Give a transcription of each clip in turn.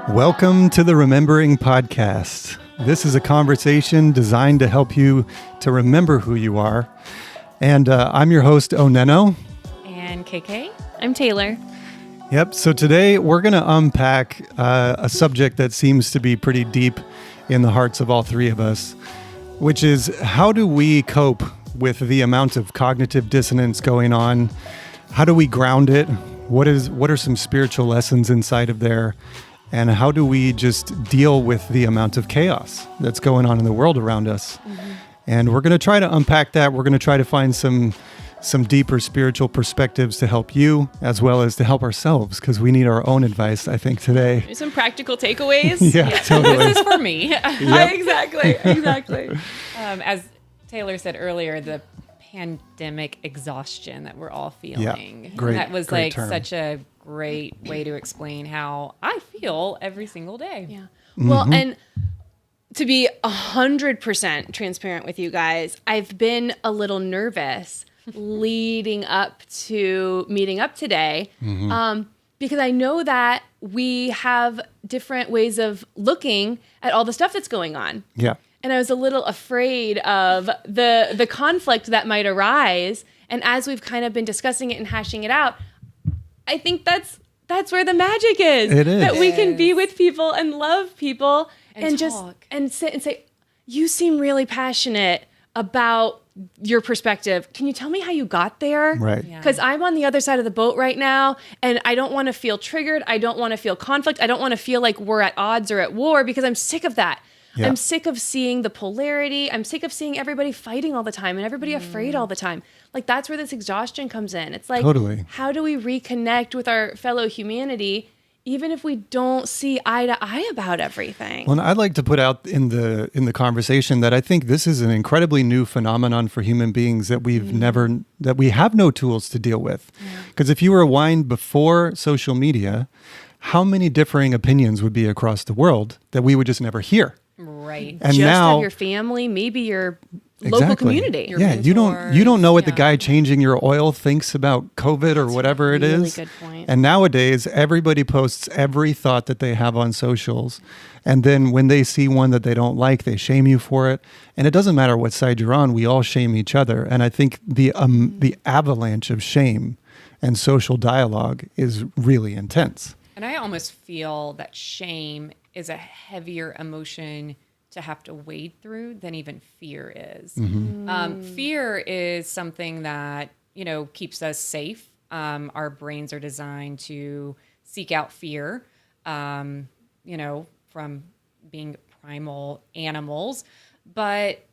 Welcome to the Remembering Podcast. This is a conversation designed to help you to remember who you are. And I'm your host, OnenO. And KK. I'm Taylor. Yep. So today we're going to unpack a subject that seems to be pretty deep in the hearts of all three of us, which is how do we cope with the amount of cognitive dissonance going on? How do we ground it? What are some spiritual lessons inside of there? And how do we just deal with the amount of chaos that's going on in the world around us? Mm-hmm. And we're going to try to unpack that. We're going to try to find some deeper spiritual perspectives to help you as well as to help ourselves, because we need our own advice, I think, today. There's some practical takeaways. Yeah, totally. This is for me. Yep. Exactly. As Taylor said earlier, the pandemic exhaustion that we're all feeling. Yeah, great. That was great term. such a great way to explain how I feel every single day. Yeah. Well, and to be 100% transparent with you guys, I've been a little nervous leading up to meeting up today, because I know that we have different ways of looking at all the stuff that's going on. Yeah. And I was a little afraid of the conflict that might arise. And as we've kind of been discussing it and hashing it out, I think that's where the magic is. It is. That we can be with people and love people and just talk. and sit and say, you seem really passionate about your perspective. Can you tell me how you got there? Right. Because I'm on the other side of the boat right now, and I don't want to feel triggered. I don't want to feel conflict. I don't want to feel like we're at odds or at war, because I'm sick of that. Yeah. I'm sick of seeing the polarity. I'm sick of seeing everybody fighting all the time and everybody afraid all the time. Like, that's where this exhaustion comes in. It's like, Totally. How do we reconnect with our fellow humanity, even if we don't see eye to eye about everything? Well, and I'd like to put out in the conversation that I think this is an incredibly new phenomenon for human beings that we have no tools to deal with. Because if you were rewind before social media, how many differing opinions would be across the world that we would just never hear? Right. And Just now, of your family, maybe your local community. Yeah, you don't know what the guy changing your oil thinks about COVID or whatever it is. Really good point. And nowadays, everybody posts every thought that they have on socials. And then when they see one that they don't like, they shame you for it. And it doesn't matter what side you're on, we all shame each other. And I think the avalanche of shame and social dialogue is really intense. And I almost feel that shame is a heavier emotion to have to wade through than even fear is. Fear is something that, keeps us safe. Our brains are designed to seek out fear, from being primal animals. But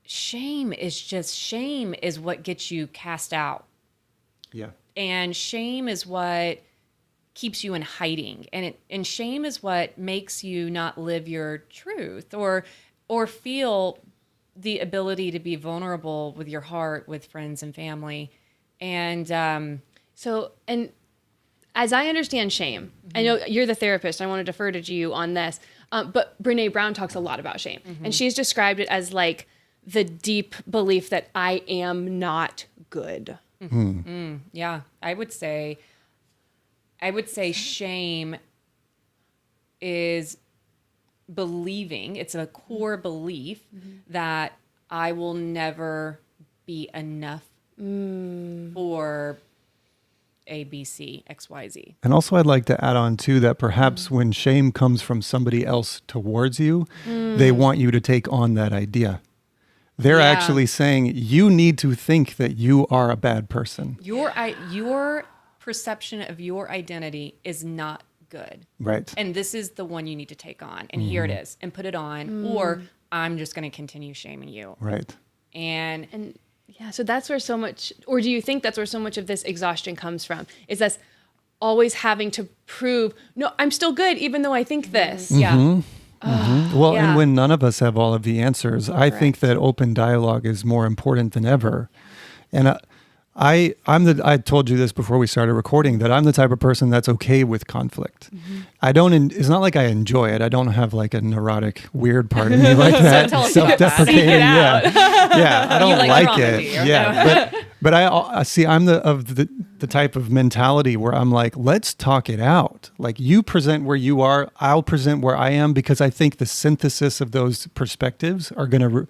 shame is what gets you cast out. Yeah. And shame is what keeps you in hiding, and shame is what makes you not live your truth or feel the ability to be vulnerable with your heart, with friends and family. And And as I understand shame, I know you're the therapist. I want to defer to you on this. But Brene Brown talks a lot about shame. And she's described it as like the deep belief that I am not good. yeah, I would say shame is believing, it's a core belief that I will never be enough for A, B, C, X, Y, Z. And also I'd like to add on too that perhaps when shame comes from somebody else towards you, they want you to take on that idea. They're actually saying you need to think that you are a bad person. Your perception of your identity is not good. Right. And this is the one you need to take on. And here it is. And put it on. Or I'm just going to continue shaming you. Right. And yeah, so that's where so much, or do you think that's where so much of this exhaustion comes from? Is us always having to prove, no, I'm still good, even though I think this. Yeah. Well, and when none of us have all of the answers, I think that open dialogue is more important than ever. And I told you this before we started recording, that I'm the type of person that's okay with conflict. It's not like I enjoy it. I don't have like a neurotic, weird part of me like that. Tell us Self-deprecating. about that. Yeah. I don't like like drama, it. do you? Yeah. But I see. I'm the type of mentality where I'm like, let's talk it out. Like, you present where you are, I'll present where I am, because I think the synthesis of those perspectives are going to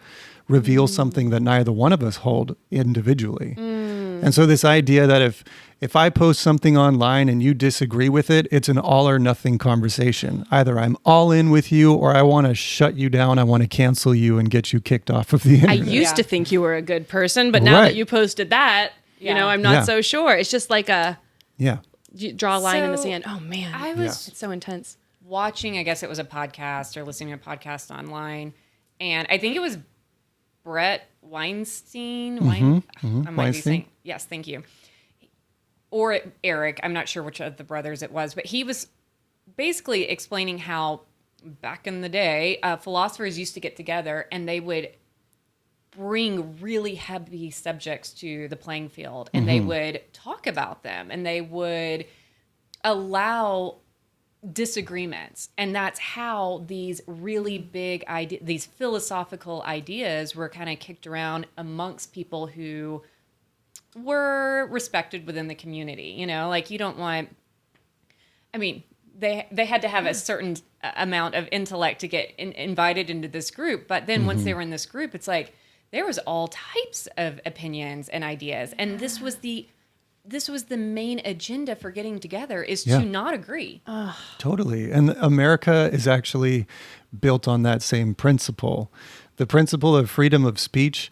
reveal something that neither one of us hold individually. And so this idea that if I post something online and you disagree with it, it's an all or nothing conversation. Either I'm all in with you, or I want to shut you down. I want to cancel you and get you kicked off of the internet. I used to think you were a good person, but now that you posted that, you know, I'm not so sure. It's just like you draw a line in the sand. Oh man, it's so intense. Watching, I guess it was a podcast or listening to a podcast online, and I think it was Brett Weinstein. I might be saying, yes, thank you. Or Eric, I'm not sure which of the brothers it was, but he was basically explaining how back in the day, philosophers used to get together and they would bring really heavy subjects to the playing field, and they would talk about them, and they would allow disagreements. And that's how these really big ideas, these philosophical ideas, were kind of kicked around amongst people who were respected within the community. You know, like, you don't want, I mean, they had to have a certain amount of intellect to get invited into this group. But then once they were in this group, it's like there was all types of opinions and ideas. And this was the main agenda for getting together, is to not agree. Totally. And America is actually built on that same principle. The principle of freedom of speech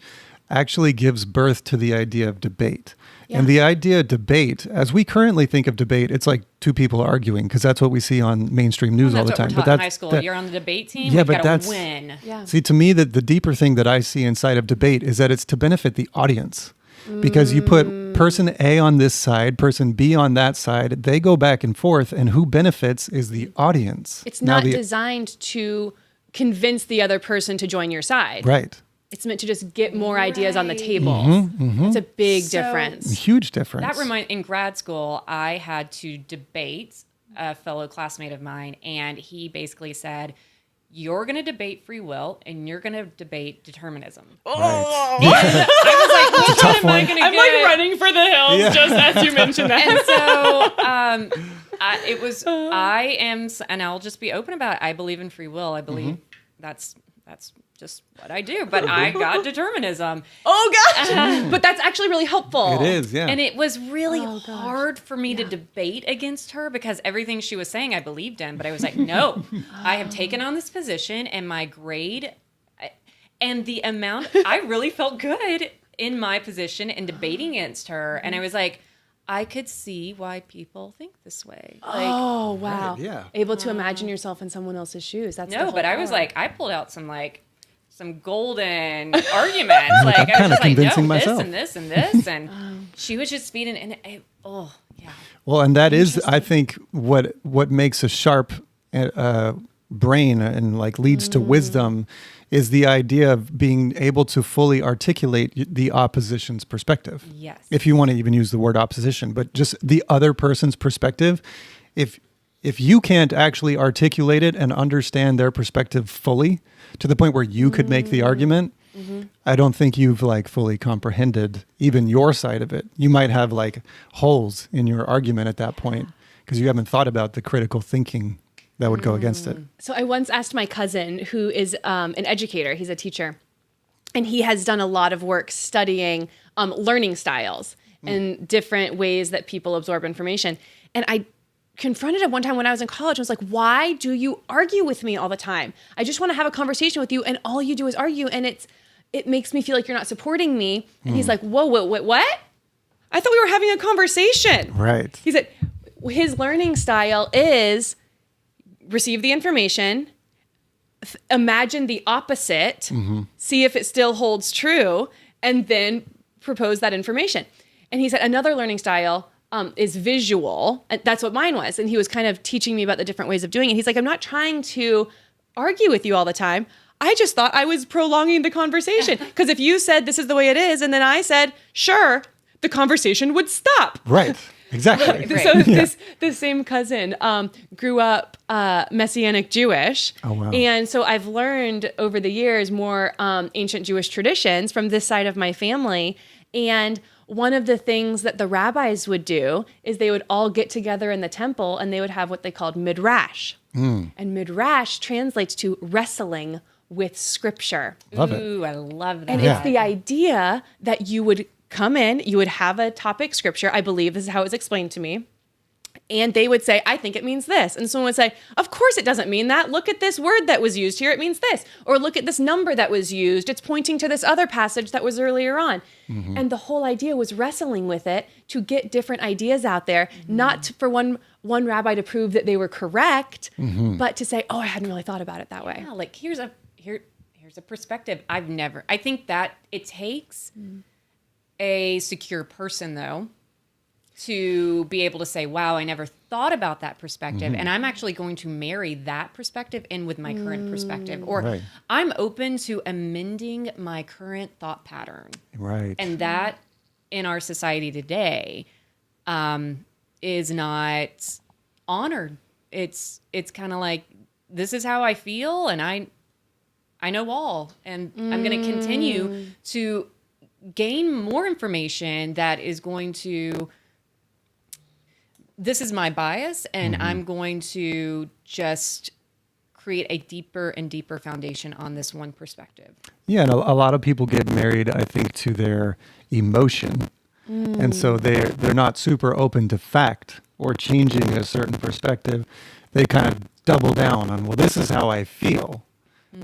actually gives birth to the idea of debate. Yeah. And the idea of debate, as we currently think of debate, it's like two people arguing, because that's what we see on mainstream news all the time. But that's in high school. You're on the debate team. Yeah, but that's win. Yeah. See, to me, the deeper thing that I see inside of debate is that it's to benefit the audience. Because you put person A on this side, person B on that side, they go back and forth, and who benefits is the audience. It's not designed to convince the other person to join your side. Right. It's meant to just get more ideas on the table. It's a big difference. Huge difference. That in grad school, I had to debate a fellow classmate of mine, and he basically said, you're going to debate free will, and you're going to debate determinism. Right. I was like, which one am I going to get? I'm like running for the hills just as you mentioned that. And so and I'll just be open about it. I believe in free will. I believe that's just what I do, but I got determinism. Oh gosh. But that's actually really helpful. It is, yeah. And it was really hard for me to debate against her, because everything she was saying I believed in, but I was like, no, I have taken on this position, and my grade and the amount, I really felt good in my position and debating against her. And I was like, I could see why people think this way. Like, oh, wow. Right, yeah. Able to imagine yourself in someone else's shoes. That's no, but I was like, I pulled out some golden arguments. Like, I was just like, no, myself. this and this and this. And she was just feeding, and yeah. Well, and that is, I think, what makes a sharp brain and like leads to wisdom is the idea of being able to fully articulate the opposition's perspective. Yes. If you want to even use the word opposition, but just the other person's perspective. If you can't actually articulate it and understand their perspective fully to the point where you could make the argument, I don't think you've like fully comprehended even your side of it. You might have like holes in your argument at that point because you haven't thought about the critical thinking that would go against it. So I once asked my cousin, who is an educator, he's a teacher, and he has done a lot of work studying learning styles and different ways that people absorb information. And I confronted him one time when I was in college. I was like, why do you argue with me all the time? I just want to have a conversation with you, and all you do is argue, and it makes me feel like you're not supporting me. And he's like, whoa, what? I thought we were having a conversation. Right. He said his learning style is receive the information, imagine the opposite, see if it still holds true, and then propose that information. And he said another learning style is visual. And that's what mine was. And he was kind of teaching me about the different ways of doing it. He's like, I'm not trying to argue with you all the time. I just thought I was prolonging the conversation. Because if you said this is the way it is, and then I said, sure, the conversation would stop. Right. Exactly. So this same cousin grew up Messianic Jewish. Oh, wow. And so I've learned over the years more ancient Jewish traditions from this side of my family. And one of the things that the rabbis would do is they would all get together in the temple and they would have what they called midrash. And midrash translates to wrestling with scripture. Love it. Ooh, I love that. And it's the idea that you would come in, you would have a topic scripture. I believe this is how it was explained to me. And they would say, I think it means this. And someone would say, of course it doesn't mean that. Look at this word that was used here. It means this. Or look at this number that was used. It's pointing to this other passage that was earlier on. And the whole idea was wrestling with it to get different ideas out there, not for one rabbi to prove that they were correct, but to say, oh, I hadn't really thought about it that way. Yeah, like here's a perspective I think that it takes a secure person though to be able to say, wow, I never thought about that perspective. And I'm actually going to marry that perspective in with my current perspective. Or I'm open to amending my current thought pattern. Right. And that in our society today is not honored. It's kind of like, this is how I feel and I know all. And I'm going to continue to gain more information that is going to, this is my bias, and I'm going to just create a deeper and deeper foundation on this one perspective. Yeah, and a lot of people get married, I think, to their emotion. And so they're not super open to fact or changing a certain perspective. They kind of double down on, well, this is how I feel.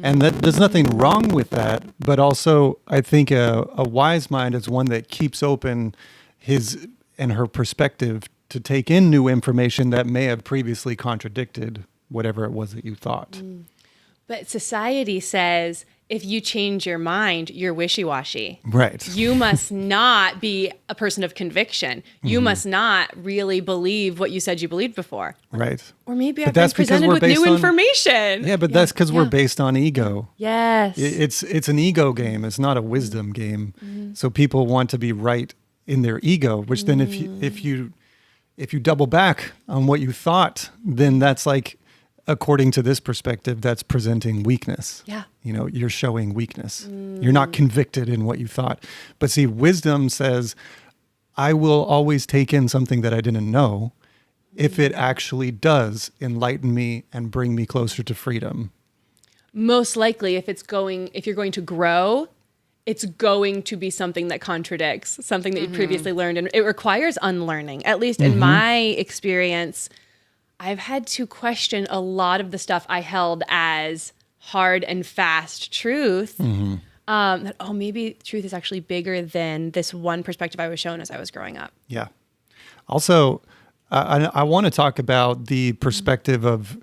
And there's nothing wrong with that, but also I think a wise mind is one that keeps open his and her perspective to take in new information that may have previously contradicted whatever it was that you thought. But society says, if you change your mind, you're wishy-washy. Right. You must not be a person of conviction. You must not really believe what you said you believed before. Right. Or maybe But I've been that's because presented we're with based new on- information. Yeah, but that's because we're based on ego. Yes. It's an ego game. It's not a wisdom game. So people want to be right in their ego, which then if you double back on what you thought, then that's like, according to this perspective, that's presenting weakness. Yeah. You know, you're showing weakness. You're not convicted in what you thought. But see, wisdom says, I will always take in something that I didn't know if it actually does enlighten me and bring me closer to freedom. Most likely, if you're going to grow, it's going to be something that contradicts something that you previously learned. And it requires unlearning. At least in my experience, I've had to question a lot of the stuff I held as hard and fast truth. That, maybe truth is actually bigger than this one perspective I was shown as I was growing up. Yeah. Also, I want to talk about the perspective of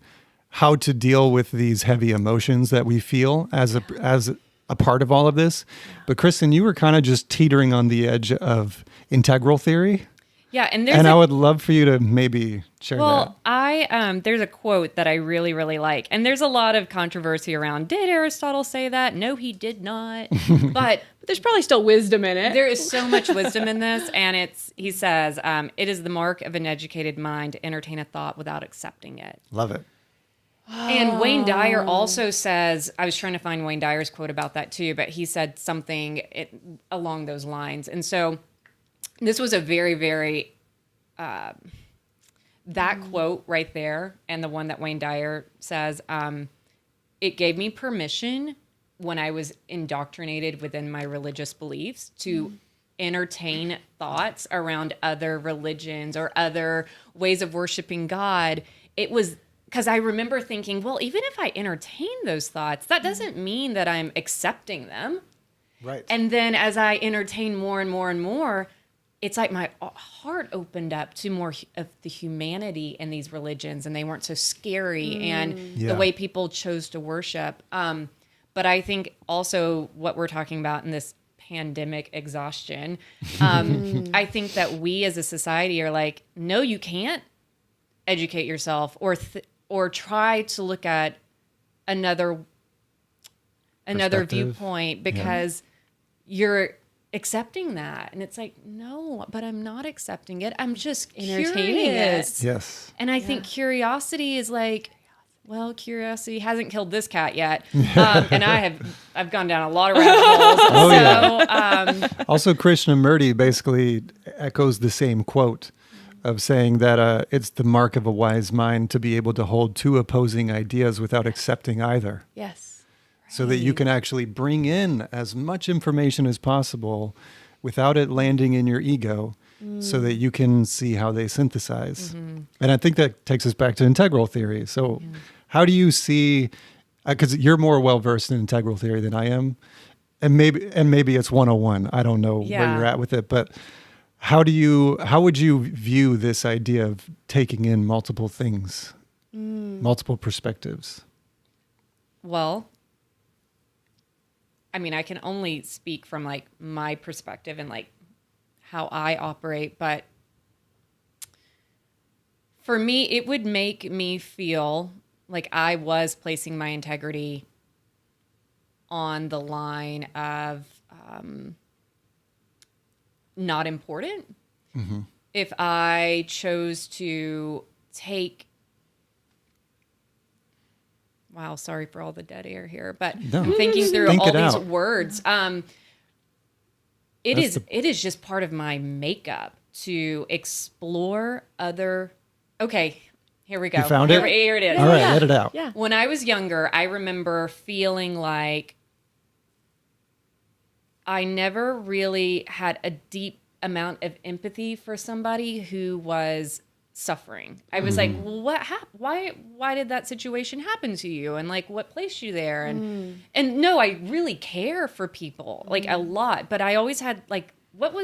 how to deal with these heavy emotions that we feel as a part of all of this. But Kristen, you were kind of just teetering on the edge of integral theory. Yeah, and I would love for you to maybe share that. Well, there's a quote that I really, really like, and there's a lot of controversy around. Did Aristotle say that? No, he did not. But There's probably still wisdom in it. there is so much wisdom in this, and he says, it is the mark of an educated mind to entertain a thought without accepting it. Love it. And Wayne Dyer also says, I was trying to find Wayne Dyer's quote about that too, but he said something along those lines. And so this was a very, very, that quote right there, and the one that Wayne Dyer says, it gave me permission when I was indoctrinated within my religious beliefs to entertain thoughts around other religions or other ways of worshiping God. It was because I remember thinking, well, even if I entertain those thoughts, that doesn't mean that I'm accepting them. Right. And then as I entertain more and more and more, it's like my heart opened up to more of the humanity in these religions, and they weren't so scary, and the way people chose to worship. But I think also what we're talking about in this pandemic exhaustion, I think that we as a society are like, no, you can't educate yourself or try to look at another viewpoint because you're accepting that. And it's like, no, but I'm not accepting it. I'm just Entertaining curious. it. Yes. And I think curiosity is like well, curiosity hasn't killed this cat yet. And I've gone down a lot of rabbit holes. Also, Krishnamurti basically echoes the same quote of saying that it's the mark of a wise mind to be able to hold two opposing ideas without accepting either. Yes. So that you can actually bring in as much information as possible without it landing in your ego, so that you can see how they synthesize. And I think that takes us back to integral theory. So how do you see, because you're more well-versed in integral theory than I am, and maybe it's 101. I don't know where you're at with it, but how would you view this idea of taking in multiple things, multiple perspectives? Well, I mean, I can only speak from like my perspective and like how I operate, but for me, it would make me feel like I was placing my integrity on the line of not important. If I chose to take, wow, sorry for all the dead air here, but I'm thinking through all these words. It is just part of my makeup to explore other. Okay, here we go. You found it? Here it is. All right, let it out. Yeah. When I was younger, I remember feeling like I never really had a deep amount of empathy for somebody who was suffering. I was like, well, why did that situation happen to you? And like, what placed you there? And no, I really care for people like a lot, but I always had like, what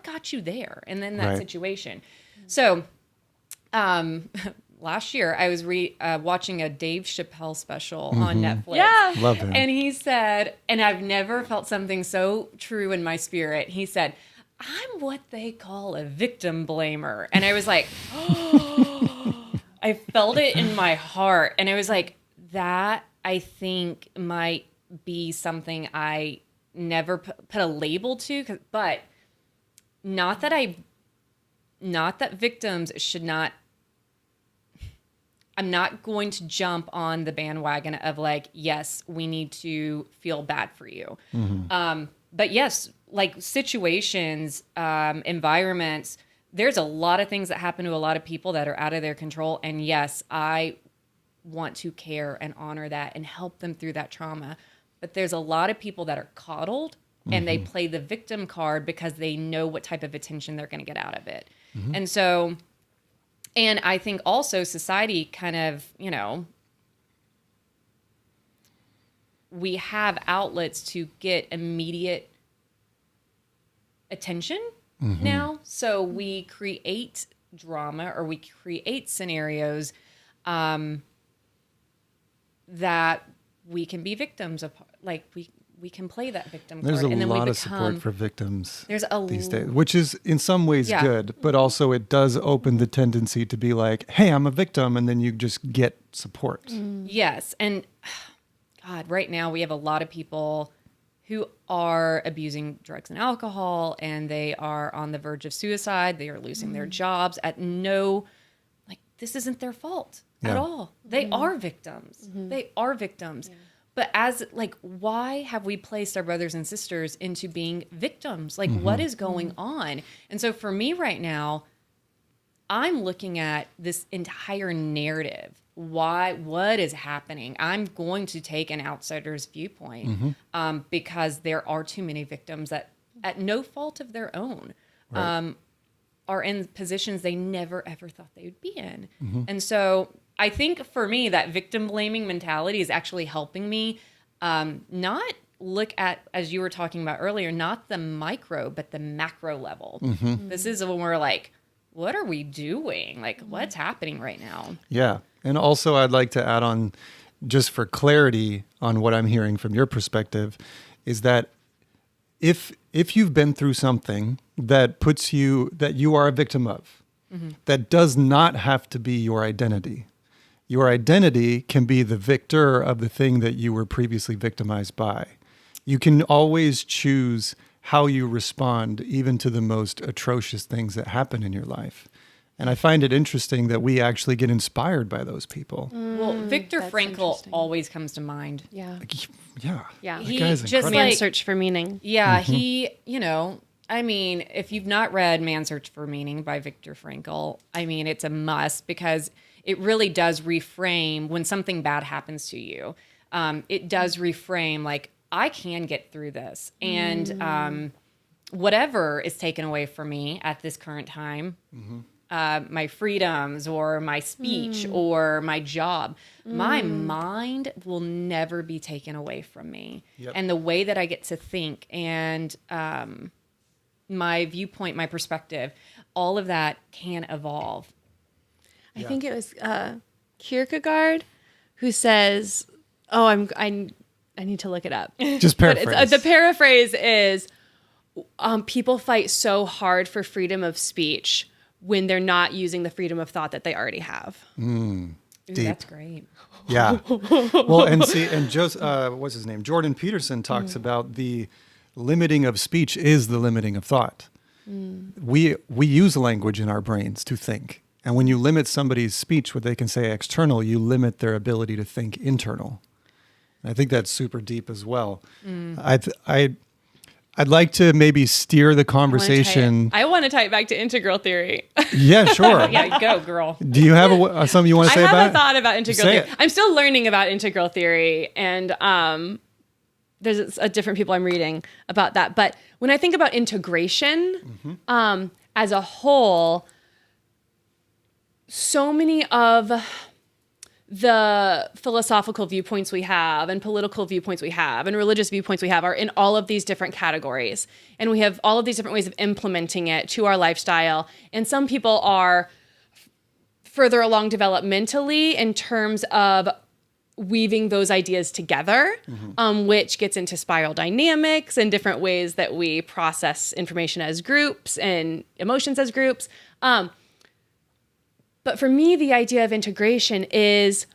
got you there? And then that situation. So, last year I was watching a Dave Chappelle special on Netflix. Yeah. Love him. And he said, and I've never felt something so true in my spirit. He said, I'm what they call a victim blamer. And I was like, oh, I felt it in my heart. And I was like, that I think might be something I never put a label to, but not that victims should not, I'm not going to jump on the bandwagon of like, yes, we need to feel bad for you. But yes, like situations, environments, there's a lot of things that happen to a lot of people that are out of their control. And yes, I want to care and honor that and help them through that trauma. But there's a lot of people that are coddled and they play the victim card because they know what type of attention they're going to get out of it. And so, and I think also society kind of, we have outlets to get immediate attention now. So we create drama or we create scenarios that we can be victims of. Like we can play that victim There's card. a And then lot we of support for victims these days, which is in some ways good, but also it does open the tendency to be like, hey, I'm a victim, and then you just get support. Yes. And God, right now we have a lot of people who are abusing drugs and alcohol, and they are on the verge of suicide. They are losing their jobs this isn't their fault at all. They are victims. They are victims. But as why have we placed our brothers and sisters into being victims? Like, what is going on? And so for me right now, I'm looking at this entire narrative. What is happening? I'm going to take an outsider's viewpoint because there are too many victims that, at no fault of their own, are in positions they never ever thought they would be in. And so I think for me, that victim blaming mentality is actually helping me not look at, as you were talking about earlier, not the micro, but the macro level. This is when we're like, what are we doing? Like, what's happening right now? Yeah. And also I'd like to add on, just for clarity on what I'm hearing from your perspective, is that if you've been through something that you are a victim of, that does not have to be your identity. Your identity can be the victor of the thing that you were previously victimized by. You can always choose how you respond even to the most atrocious things that happen in your life. And I find it interesting that we actually get inspired by those people. Well, Viktor that's Frankl interesting. always comes to mind. Yeah. Yeah. Yeah. That He guy's just incredible. Man's like- search for meaning. Yeah, he, I mean, if you've not read Man's Search for Meaning by Viktor Frankl, I mean, it's a must because it really does reframe when something bad happens to you. It does reframe like, I can get through this. And whatever is taken away from me at this current time, my freedoms or my speech or my job, my mind will never be taken away from me. Yep. And the way that I get to think and my viewpoint, my perspective, all of that can evolve. I think it was Kierkegaard who says, I need to look it up. Just But paraphrase. the paraphrase is, people fight so hard for freedom of speech when they're not using the freedom of thought that they already have. Ooh, Deep. that's great. Yeah. Well, and what's his name? Jordan Peterson talks about the limiting of speech is the limiting of thought. We use language in our brains to think. And when you limit somebody's speech, what they can say external, you limit their ability to think internal. I think that's super deep as well. I'd like to maybe steer the conversation. I want to tie it back to integral theory. Yeah, sure. Yeah, go, girl. Do you have something you want to say I about have it? a thought about integral Say theory. it. I'm still learning about integral theory, and there's different people I'm reading about that. But when I think about integration as a whole, so many of the philosophical viewpoints we have and political viewpoints we have and religious viewpoints we have are in all of these different categories. And we have all of these different ways of implementing it to our lifestyle. And some people are further along developmentally in terms of weaving those ideas together, which gets into spiral dynamics and different ways that we process information as groups and emotions as groups. But for me, the idea of integration is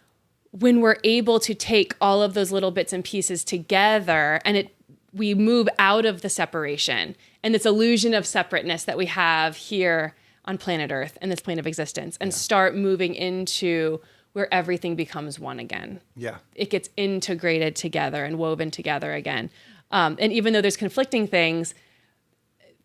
when we're able to take all of those little bits and pieces together and we move out of the separation and this illusion of separateness that we have here on planet Earth and this plane of existence and start moving into where everything becomes one again. Yeah. It gets integrated together and woven together again. And even though there's conflicting things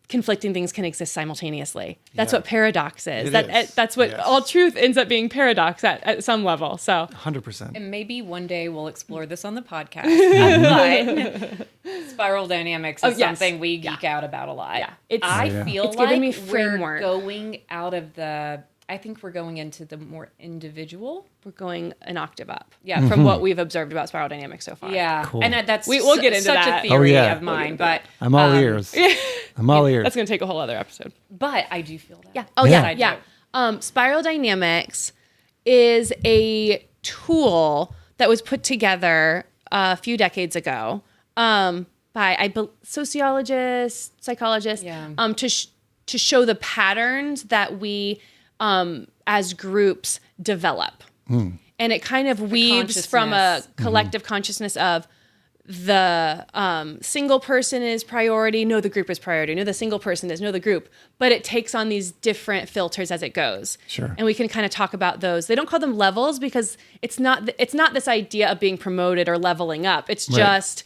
can exist simultaneously. That's what paradox is. It is. That's what Yes. all truth ends up being paradox at some level. So 100%. And maybe one day we'll explore this on the podcast. But spiral dynamics is yes. something we geek out about a lot. Yeah. It's- I feel it's giving me like we're framework. going out of I think we're going into the more individual. we're going an octave up. Yeah. From what we've observed about spiral dynamics so far. Yeah. Cool. And that's We'll get into such that. a theory Oh, yeah. of mine. But I'm all ears. I'm all ears. That's going to take a whole other episode. But I do feel that. Yeah. Oh, Yeah. yeah. Yeah. Spiral dynamics is a tool that was put together a few decades ago by sociologists, psychologists, Yeah. to show the patterns that we as groups develop. And it kind of weaves from a consciousness. collective consciousness of the single person is priority. No, the group is priority. No, the single person is. No, the group. But it takes on these different filters as it goes. Sure. And we can kind of talk about those. They don't call them levels because it's not this idea of being promoted or leveling up. It's just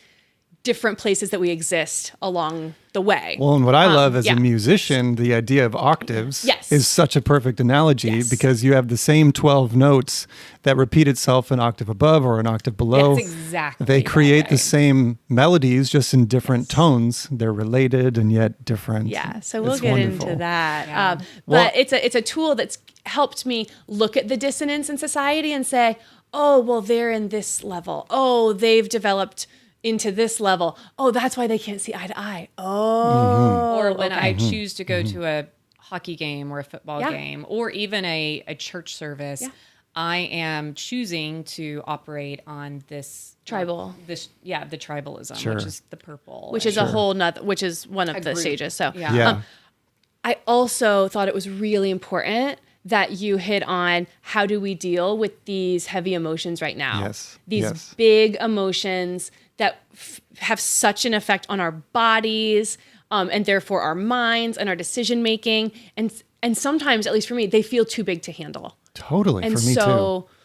different places that we exist along the way. Well, and what I love as yeah. a musician, the idea of octaves Yes. is such a perfect analogy Yes. because you have the same 12 notes that repeat itself an octave above or an octave below. That's exactly They that create the way. same melodies just in different tones. They're related and yet different. Yeah, so we'll It's get wonderful. into that. Yeah. Well- But it's a tool that's helped me look at the dissonance in society and say, oh, well, they're in this level. Oh, they've developed into this level. Oh, that's why they can't see eye to eye. Oh. Or when I Mm-hmm. choose to go to a hockey game or a football Yeah. game or even a church service, Yeah. I am choosing to operate on this Tribal. the tribalism, Sure. which is the purple, Which is a whole nother, which is one of the group. stages. So Yeah. Yeah. I also thought it was really important that you hit on how do we deal with these heavy emotions right now? Yes. These Yes. big emotions that have such an effect on our bodies and therefore our minds and our decision making. And And sometimes, at least for me, they feel too big to handle. Totally. And for me so too.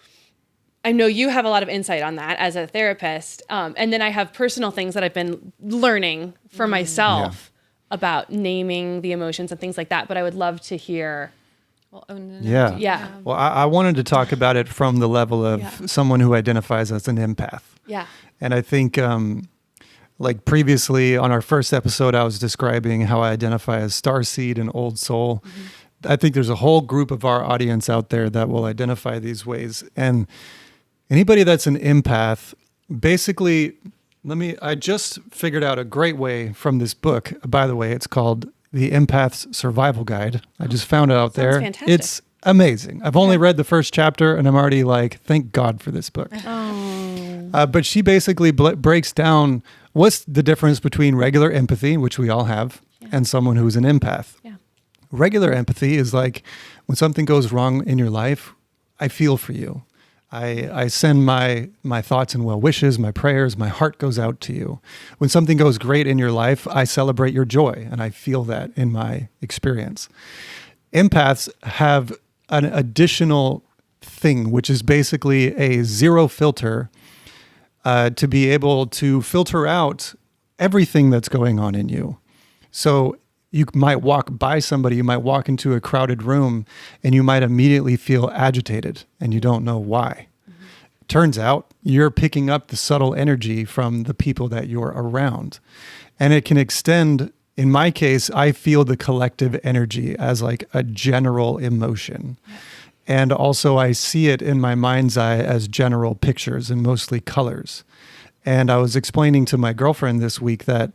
I know you have a lot of insight on that as a therapist. And then I have personal things that I've been learning for myself about naming the emotions and things like that. But I would love to hear. Well, OnenO. Yeah. Yeah. Well, I wanted to talk about it from the level of someone who identifies as an empath. Yeah. And I think, like previously on our first episode, I was describing how I identify as starseed and old soul. I think there's a whole group of our audience out there that will identify these ways. And anybody that's an empath, basically, I just figured out a great way from this book. By the way, it's called The Empath's Survival Guide. I just found it out there. Fantastic. It's amazing. I've only read the first chapter and I'm already like, thank God for this book. But she basically breaks down what's the difference between regular empathy, which we all have, and someone who's an empath. Yeah. Regular empathy is like when something goes wrong in your life, I feel for you. I send my thoughts and well wishes, my prayers, my heart goes out to you. When something goes great in your life, I celebrate your joy, and I feel that in my experience. Empaths have an additional thing, which is basically a zero filter to be able to filter out everything that's going on in you. So you might walk by somebody, you might walk into a crowded room, and you might immediately feel agitated, and you don't know why. Turns out you're picking up the subtle energy from the people that you're around. And it can extend, in my case, I feel the collective energy as like a general emotion. And also I see it in my mind's eye as general pictures and mostly colors. And I was explaining to my girlfriend this week that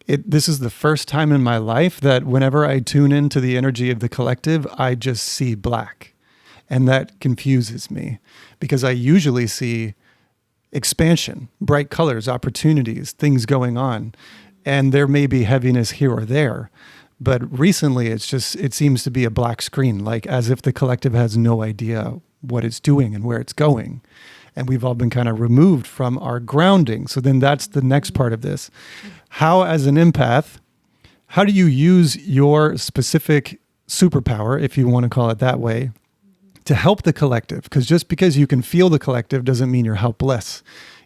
this is the first time in my life that whenever I tune into the energy of the collective, I just see black. And that confuses me because I usually see expansion, bright colors, opportunities, things going on. And there may be heaviness here or there. But recently it seems to be a black screen, like as if the collective has no idea what it's doing and where it's going. And we've all been kind of removed from our grounding. So then that's the next part of this. How, as an empath, how do you use your specific superpower, if you want to call it that way, to help the collective? Because just because you can feel the collective doesn't mean you're helpless.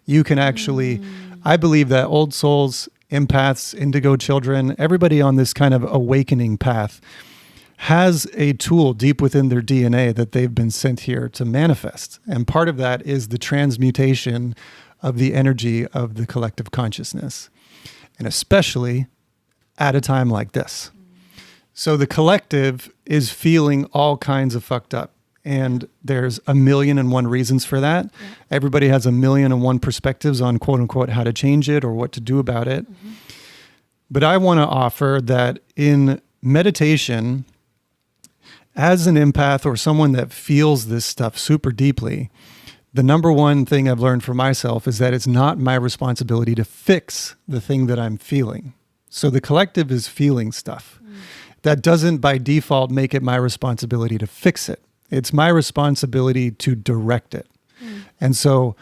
You can actually, I believe that old souls, empaths, indigo children, everybody on this kind of awakening path has a tool deep within their DNA that they've been sent here to manifest. And part of that is the transmutation of the energy of the collective consciousness. And especially at a time like this. So the collective is feeling all kinds of fucked up. And there's 1,000,001 reasons for that. Yeah. Everybody has 1,000,001 perspectives on quote unquote how to change it or what to do about it. But I want to offer that in meditation, as an empath or someone that feels this stuff super deeply, the number one thing I've learned for myself is that it's not my responsibility to fix the thing that I'm feeling. So the collective is feeling stuff. That doesn't by default make it my responsibility to fix it. It's my responsibility to direct it. And so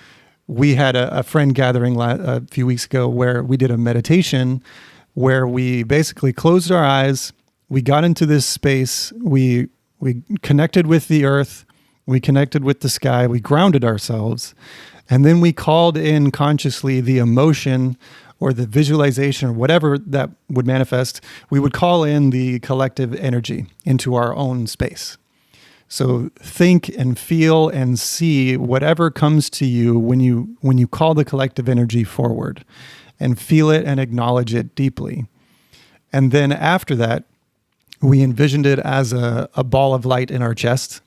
we had a friend gathering a few weeks ago where we did a meditation where we basically closed our eyes. We got into this space. We connected with the earth. We connected with the sky. We grounded ourselves. And then we called in consciously the emotion or the visualization or whatever that would manifest. We would call in the collective energy into our own space. So think and feel and see whatever comes to you when you call the collective energy forward, and feel it and acknowledge it deeply. And then after that, we envisioned it as a ball of light in our chest,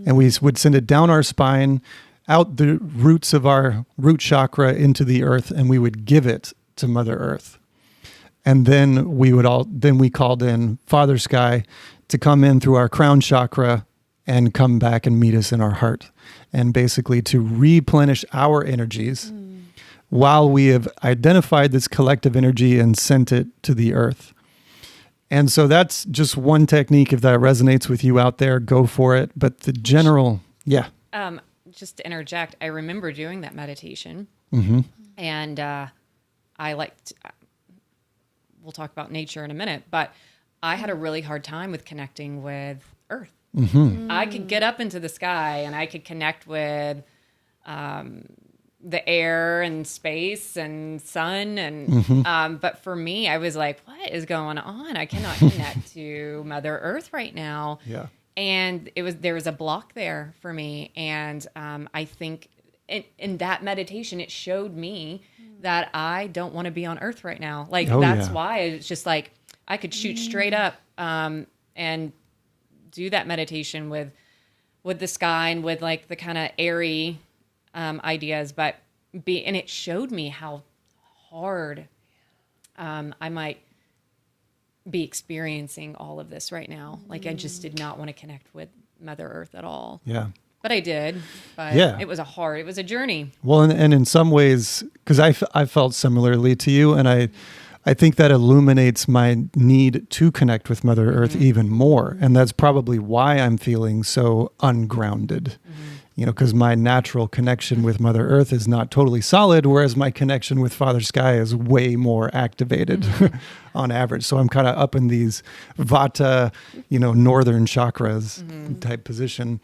and we would send it down our spine, out the roots of our root chakra into the earth, and we would give it to Mother Earth. And then we called in Father Sky to come in through our crown chakra and come back and meet us in our heart, and basically to replenish our energies while we have identified this collective energy and sent it to the earth. And so that's just one technique. If that resonates with you out there, go for it. But the general, just to interject, I remember doing that meditation, and we'll talk about nature in a minute, but I had a really hard time with connecting with earth. Mm-hmm. I could get up into the sky and I could connect with the air and space and sun. And but for me, I was like, what is going on? I cannot connect to Mother Earth right now. Yeah. And there was a block there for me. And I think in that meditation, it showed me that I don't want to be on earth right now. Like, that's why it's just like, I could shoot straight up and do that meditation with the sky and with like the kind of airy ideas, and it showed me how hard I might be experiencing all of this right now. Like, I just did not want to connect with Mother Earth at all. Yeah. But I did. But it was a journey. Well, and in some ways, because I felt similarly to you, and I think that illuminates my need to connect with Mother Earth even more. And that's probably why I'm feeling so ungrounded, because my natural connection with Mother Earth is not totally solid, whereas my connection with Father Sky is way more activated on average. So I'm kind of up in these Vata, northern chakras type position.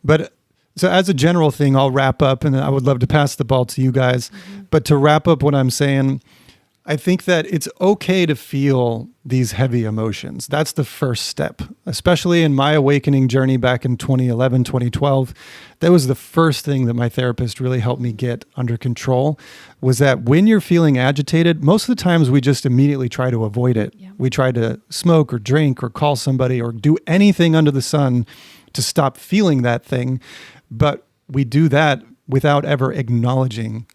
But so as a general thing, I'll wrap up, and I would love to pass the ball to you guys. But to wrap up what I'm saying, I think that it's okay to feel these heavy emotions. That's the first step, especially in my awakening journey back in 2011, 2012. That was the first thing that my therapist really helped me get under control, was that when you're feeling agitated, most of the times we just immediately try to avoid it. Yeah. We try to smoke or drink or call somebody or do anything under the sun to stop feeling that thing. But we do that without ever acknowledging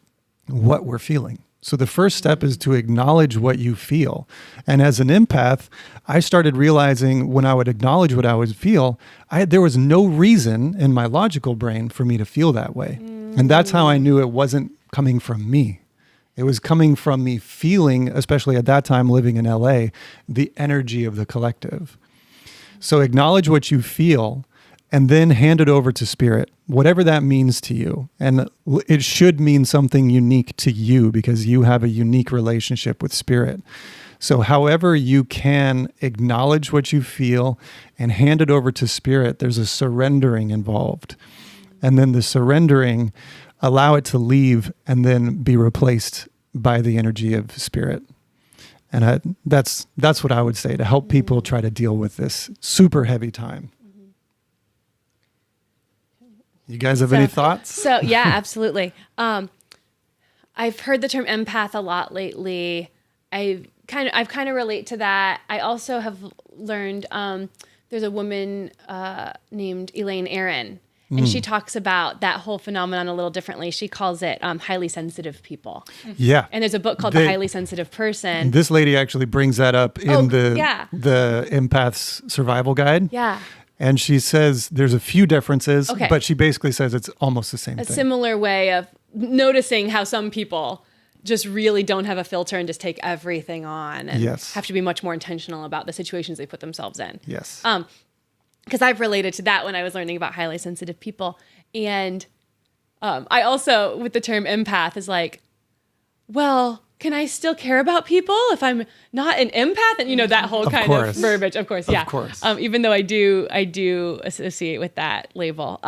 what we're feeling. So the first step is to acknowledge what you feel. And as an empath, I started realizing when I would acknowledge what I would feel, there was no reason in my logical brain for me to feel that way. And that's how I knew it wasn't coming from me. It was coming from me feeling, especially at that time living in LA, the energy of the collective. So acknowledge what you feel, and then hand it over to spirit, whatever that means to you. And it should mean something unique to you because you have a unique relationship with spirit. So however you can acknowledge what you feel and hand it over to spirit, there's a surrendering involved. And then the surrendering, allow it to leave and then be replaced by the energy of spirit. And that's what I would say to help people try to deal with this super heavy time. You guys have any thoughts? So yeah, absolutely. I've heard the term empath a lot lately. I've kind of relate to that. I also have learned there's a woman named Elaine Aron, and she talks about that whole phenomenon a little differently. She calls it highly sensitive people. Yeah. And there's a book called The Highly Sensitive Person. This lady actually brings that up in the Empath's Survival Guide. Yeah. And she says there's a few differences, but she basically says it's almost the same thing. A similar way of noticing how some people just really don't have a filter and just take everything on and have to be much more intentional about the situations they put themselves in. Yes. Because I've related to that when I was learning about highly sensitive people. And I also, with the term empath, is like, well, can I still care about people if I'm not an empath? And that whole kind of verbiage, of course, yeah. Of course. Even though I do associate with that label.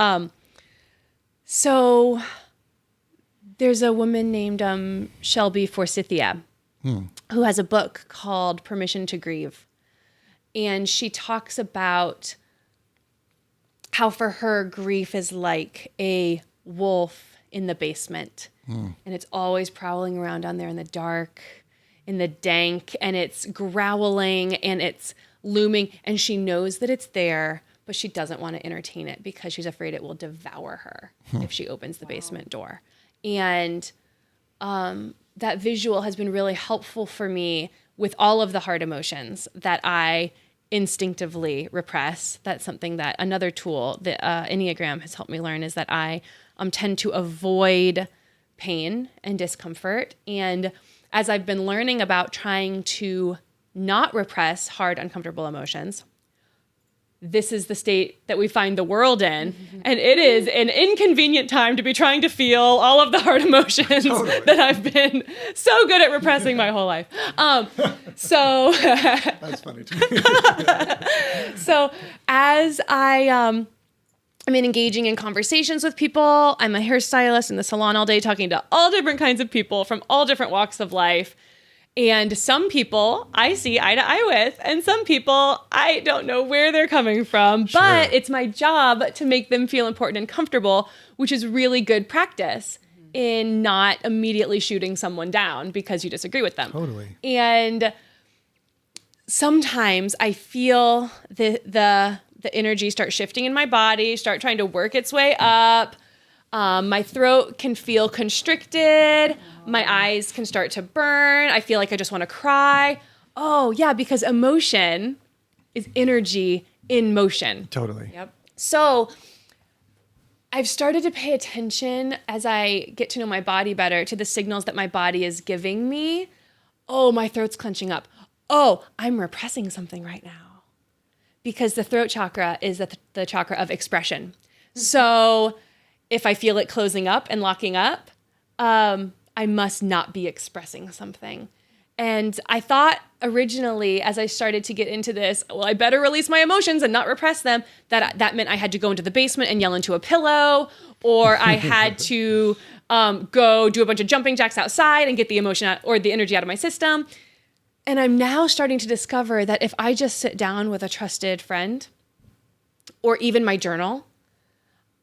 So there's a woman named Shelby Forsythia who has a book called Permission to Grieve. And she talks about how for her grief is like a wolf in the basement. And it's always prowling around down there in the dark, in the dank, and it's growling and it's looming. And she knows that it's there, but she doesn't want to entertain it because she's afraid it will devour her if she opens the basement door. And that visual has been really helpful for me with all of the hard emotions that I instinctively repress. That's something that another tool that Enneagram has helped me learn is that I tend to avoid pain and discomfort. And as I've been learning about trying to not repress hard, uncomfortable emotions, this is the state that we find the world in. And it is an inconvenient time to be trying to feel all of the hard emotions that I've been so good at repressing my whole life. So That's funny too. so as I'm engaging in conversations with people, I'm a hairstylist in the salon all day talking to all different kinds of people from all different walks of life. And some people I see eye to eye with, and some people I don't know where they're coming from, but it's my job to make them feel important and comfortable, which is really good practice in not immediately shooting someone down because you disagree with them. Totally. And sometimes I feel the energy start shifting in my body, start trying to work its way up. My throat can feel constricted. My eyes can start to burn. I feel like I just want to cry. Oh, yeah, because emotion is energy in motion. Totally. Yep. So I've started to pay attention as I get to know my body better to the signals that my body is giving me. Oh, my throat's clenching up. Oh, I'm repressing something right now. Because the throat chakra is the chakra of expression. So if I feel it closing up and locking up, I must not be expressing something. And I thought originally, as I started to get into this, well, I better release my emotions and not repress them, that meant I had to go into the basement and yell into a pillow, or I had to go do a bunch of jumping jacks outside and get the emotion out, or the energy out of my system. And I'm now starting to discover that if I just sit down with a trusted friend, or even my journal,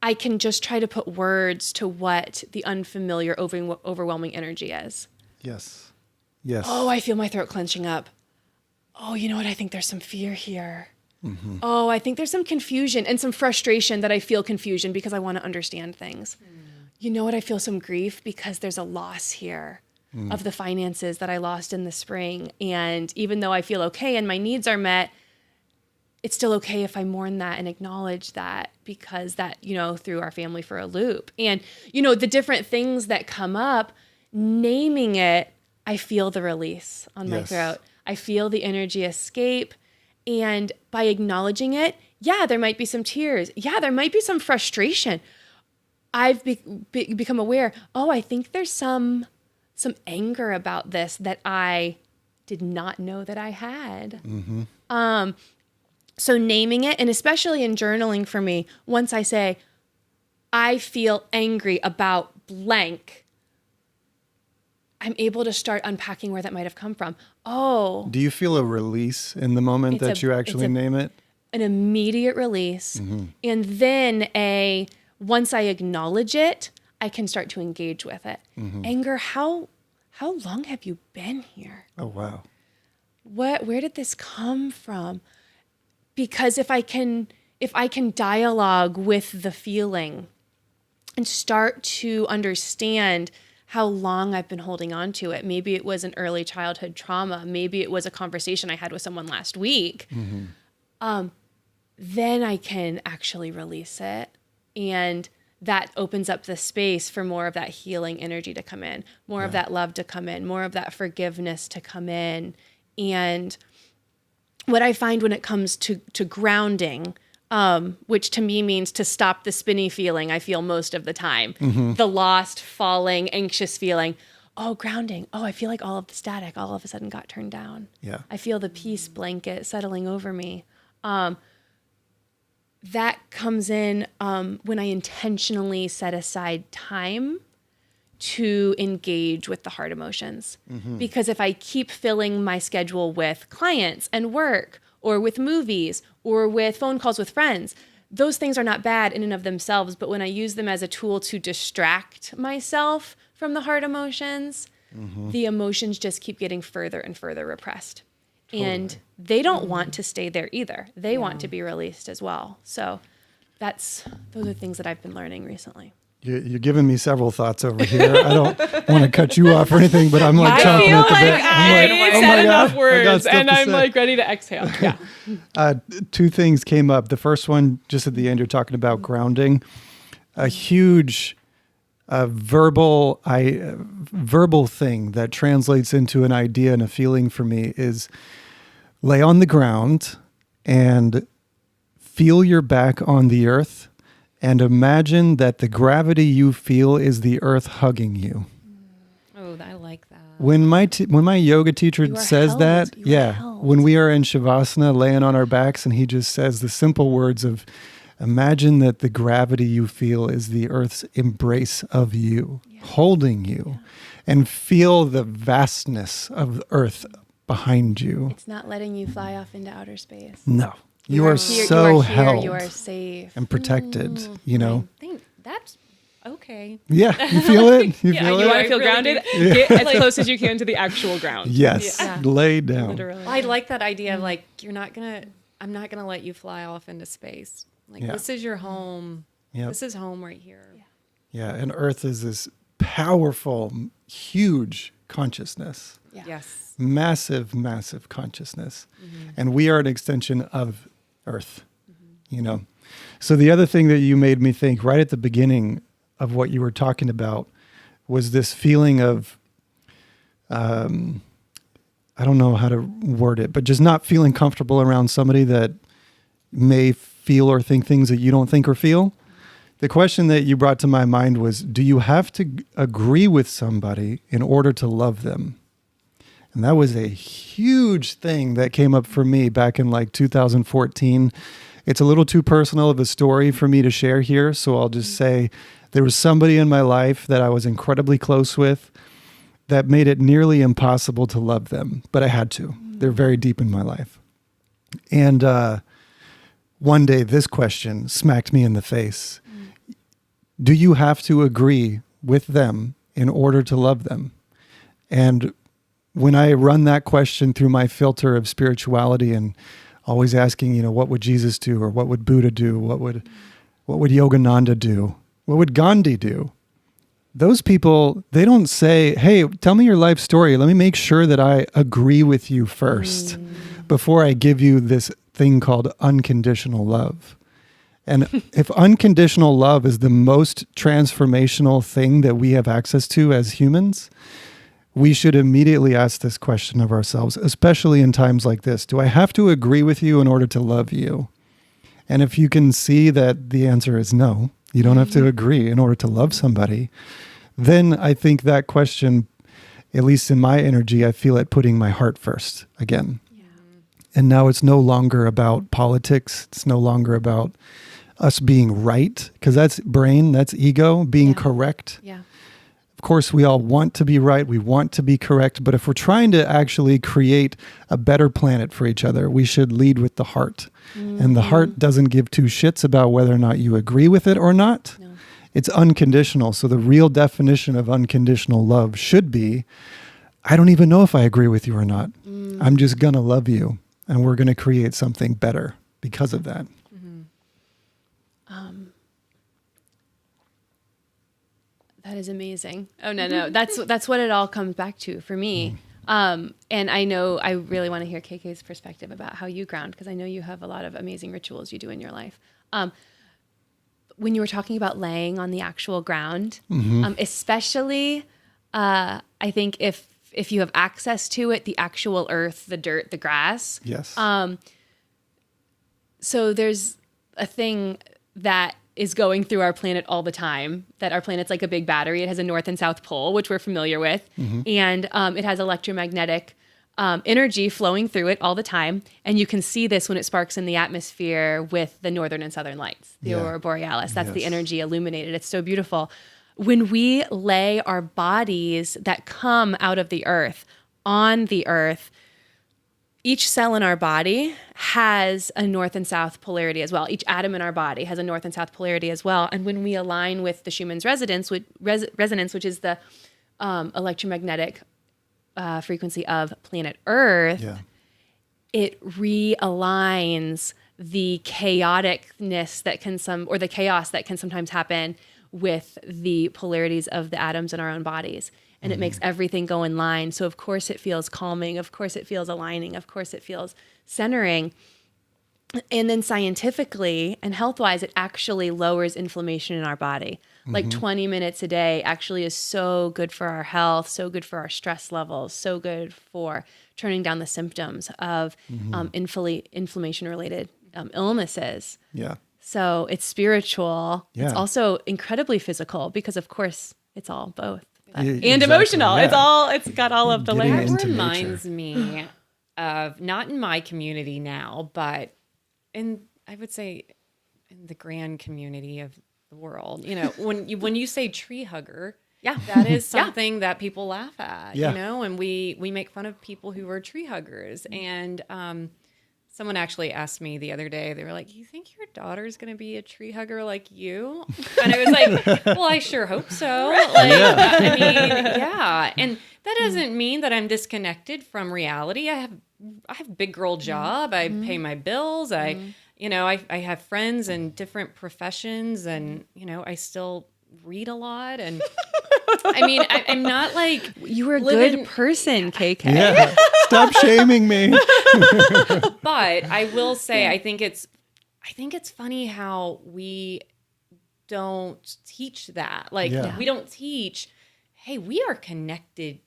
I can just try to put words to what the unfamiliar, overwhelming energy is. Yes. Yes. Oh, I feel my throat clenching up. Oh, you know what? I think there's some fear here. Mm-hmm. Oh, I think there's some confusion and some frustration that I feel confusion because I want to understand things. You know what? I feel some grief because there's a loss here of the finances that I lost in the spring. And even though I feel okay and my needs are met, it's still okay if I mourn that and acknowledge that, because that, threw our family for a loop. And, the different things that come up, naming it, I feel the release on my throat. I feel the energy escape. And by acknowledging it, yeah, there might be some tears. Yeah, there might be some frustration. I've become aware, I think there's some anger about this that I did not know that I had. Mm-hmm. So naming it, and especially in journaling for me, once I say, I feel angry about blank, I'm able to start unpacking where that might have come from. Oh. Do you feel a release in the moment that you actually name it? An immediate release. Mm-hmm. And then once I acknowledge it, I can start to engage with it. Mm-hmm. Anger, how long have you been here? Oh, wow. Where did this come from? Because if I can dialogue with the feeling and start to understand how long I've been holding on to it, maybe it was an early childhood trauma, maybe it was a conversation I had with someone last week, then I can actually release it. And that opens up the space for more of that healing energy to come in, more of that love to come in, more of that forgiveness to come in. And what I find when it comes to grounding, which to me means to stop the spinny feeling I feel most of the time, the lost, falling, anxious feeling. Oh, grounding. Oh, I feel like all of the static all of a sudden got turned down. Yeah. I feel the peace blanket settling over me. That comes in when I intentionally set aside time to engage with the hard emotions. Mm-hmm. Because if I keep filling my schedule with clients and work, or with movies, or with phone calls with friends, those things are not bad in and of themselves. But when I use them as a tool to distract myself from the hard emotions, the emotions just keep getting further and further repressed. Totally. And they don't want to stay there either. They want to be released as well. So those are things that I've been learning recently. You're giving me several thoughts over here. I don't want to cut you off or anything, but I'm like chomping at the bit. I said enough words, and I'm like ready to exhale. Yeah. Two things came up. The first one, just at the end, you're talking about grounding. A huge verbal thing that translates into an idea and a feeling for me is lay on the ground and feel your back on the earth and imagine that the gravity you feel is the earth hugging you. Oh, I like that. When my yoga teacher You are says held. that, You are yeah, held. when we are in Shavasana laying on our backs and he just says the simple words of, imagine that the gravity you feel is the earth's embrace of you, holding you, and feel the vastness of the earth behind you. It's not letting you fly off into outer space. No, you are here, so you are here, held you are safe. and protected, you know? I think that's okay. Yeah, you feel it? You feel You it? want to feel really grounded? do. Get as close as you can to the actual ground. Yes, Yeah. lay down. Literally. I like that idea of like, I'm not gonna let you fly off into space. Like Yeah. this is your home. Yep. This is home right here. Yeah, and Earth is this powerful, huge consciousness. Yeah. Yes. Massive, massive consciousness. And we are an extension of Earth, you know. So the other thing that you made me think right at the beginning of what you were talking about was this feeling of, I don't know how to word it, but just not feeling comfortable around somebody that may feel or think things that you don't think or feel. The question that you brought to my mind was, do you have to agree with somebody in order to love them? And that was a huge thing that came up for me back in like 2014. It's a little too personal of a story for me to share here, so I'll just say there was somebody in my life that I was incredibly close with that made it nearly impossible to love them, but I had to. They're very deep in my life. And one day this question smacked me in the face. Do you have to agree with them in order to love them? And when I run that question through my filter of spirituality and always asking, you know, what would Jesus do, or what would Buddha do? What would Yogananda do? What would Gandhi do? Those people, they don't say, hey, tell me your life story. Let me make sure that I agree with you first before I give you this thing called unconditional love. And if unconditional love is the most transformational thing that we have access to as humans, we should immediately ask this question of ourselves, especially in times like this. Do I have to agree with you in order to love you? And if you can see that the answer is no, you don't have to agree in order to love somebody, then I think that question, at least in my energy, I feel it putting my heart first again. Yeah. And now it's no longer about politics. It's no longer about us being right, because that's brain, that's ego, being correct. Yeah. Of course, we all want to be right. We want to be correct. But if we're trying to actually create a better planet for each other, we should lead with the heart. And the heart doesn't give two shits about whether or not you agree with it or not. No. It's unconditional. So the real definition of unconditional love should be, I don't even know if I agree with you or not. I'm just going to love you. And we're going to create something better because of that. That is amazing. Oh, no. That's what it all comes back to for me. And I know I really want to hear KK's perspective about how you ground, because I know you have a lot of amazing rituals you do in your life. When you were talking about laying on the actual ground, especially, I think if you have access to it, the actual earth, the dirt, the grass. Yes. So there's a thing that is going through our planet all the time, that our planet's like a big battery. It has a north and south pole, which we're familiar with. And it has electromagnetic energy flowing through it all the time. And you can see this when it sparks in the atmosphere with the northern and southern lights, the aurora borealis. That's the energy illuminated. It's so beautiful. When we lay our bodies that come out of the earth on the earth, each cell in our body has a north and south polarity as well. Each atom in our body has a north and south polarity as well. And when we align with the Schumann's resonance, which is the electromagnetic frequency of planet Earth, it realigns the chaoticness that can the chaos that can sometimes happen with the polarities of the atoms in our own bodies. And it makes everything go in line. So of course it feels calming. Of course it feels aligning. Of course it feels centering. And then scientifically and health-wise, it actually lowers inflammation in our body. Like 20 minutes a day actually is so good for our health, so good for our stress levels, so good for turning down the symptoms of inflammation-related illnesses. Yeah. So it's spiritual. Yeah. It's also incredibly physical because, of course, it's all both. Yeah, And exactly, emotional. yeah. It's got all of the Getting layers. into That reminds me of, not in my community now, but I would say in the grand community of the world. You know, when you say tree hugger, Yeah. that is something that people laugh at, Yeah. you know, and we make fun of people who are tree huggers. And someone actually asked me the other day, they were like, "You think your daughter's going to be a tree hugger like you?" And I was like, "Well, I sure hope so." Like, I mean, yeah. And that doesn't mean that I'm disconnected from reality. I have a big girl job. I pay my bills. I have friends in different professions, and, you know, I still read a lot. And I mean, I'm not like, You were a living- good person, KK. Yeah. Stop shaming me. but I will say, I think it's funny how we don't teach that. Like, Yeah. we don't teach, hey, we are connected